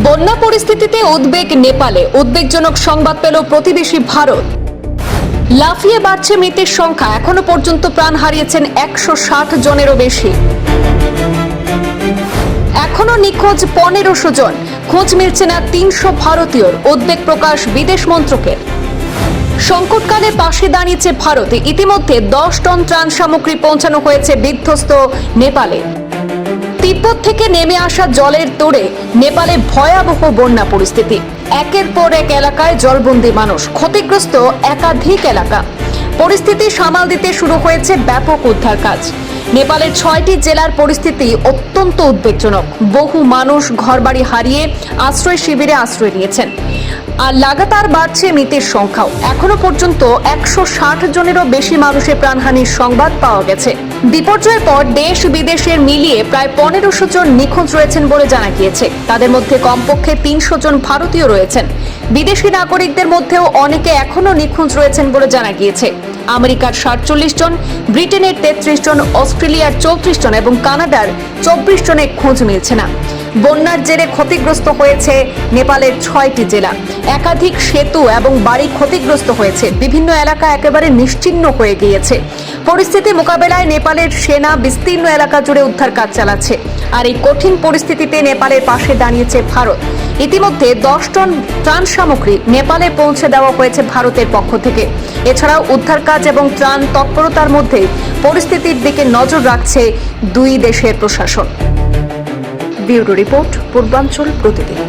বন্যা পরিস্থিতিতে উদ্বেগ নেপালে। উদ্বেগজনক সংবাদ পেল প্রতিবেশী ভারত। লাফিয়ে বাড়ছে মৃতের সংখ্যা, এখনো পর্যন্ত প্রাণ হারিয়েছেন 160 জনেরও বেশি। এখনো নিখোঁজ 1500 জন, খোঁজ মিলছে না 300 ভারতীয়র। উদ্বেগ প্রকাশ বিদেশ মন্ত্রকের। সংকটকালে পাশে দাঁড়িয়েছে ভারতে। ইতিমধ্যে 10 টন ত্রাণ সামগ্রী পৌঁছানো হয়েছে বিধ্বস্ত নেপালে। তিব্বত থেকে নেমে আসা জলের তোড়ে নেপালে ভয়াবহ বন্যা পরিস্থিতি। একের পর এক এলাকায় জলবন্দী মানুষ, ক্ষতিগ্রস্ত একাধিক এলাকা। পরিস্থিতি সামাল দিতে শুরু হয়েছে ব্যাপক উদ্ধার কাজ। নেপালের 6টি জেলার পরিস্থিতি অত্যন্ত উদ্বেগজনক। বহু মানুষ ঘরবাড়ি হারিয়ে আশ্রয় শিবিরে আশ্রয় নিয়েছেন। আর লাগাতার বাড়ছে মৃতের সংখ্যাও। এখনো পর্যন্ত 160 জনেরও বেশি মানুষের প্রাণহানির সংবাদ পাওয়া গেছে। বিপর্যয়ের পর দেশ বিদেশের মিলিয়ে প্রায় 1500 জন নিখোঁজ রয়েছেন বলে জানা গিয়েছে। তাদের মধ্যে কমপক্ষে 300 জন ভারতীয় রয়েছেন। বিদেশি নাগরিকদের মধ্যেও অনেকে এখনো নিখোঁজ রয়েছেন বলে জানা গিয়েছে। আমেরিকার 47 জন, ব্রিটেনের 33 জন, অস্ট্রেলিয়ার 34 জন এবং কানাডার 24 জনের খোঁজ মিলছে না। বন্যার জেরে ক্ষতিগ্রস্ত হয়েছে নেপালের 6টি জেলা। একাধিক সেতু এবং বাড়ি ক্ষতিগ্রস্ত হয়েছে। বিভিন্ন এলাকা একেবারে নিশ্চিহ্ন হয়ে গিয়েছে। পরিস্থিতি মোকাবেলায় নেপালের সেনা বিস্তীর্ণ এলাকা জুড়ে উদ্ধার কাজ চালাচ্ছে। আর এই কঠিন পরিস্থিতিতে নেপালের পাশে দাঁড়িয়েছে ভারত। ইতিমধ্যে 10 টন ত্রাণ সামগ্রী নেপালে পৌঁছে দেওয়া হয়েছে ভারতের পক্ষ থেকে। এছাড়াও উদ্ধার কাজ এবং ত্রাণ তৎপরতার মধ্যে পরিস্থিতির দিকে নজর রাখছে দুই দেশের প্রশাসন। ব্যুরো রিপোর্ট, পূর্বাঞ্চল প্রতিদিন।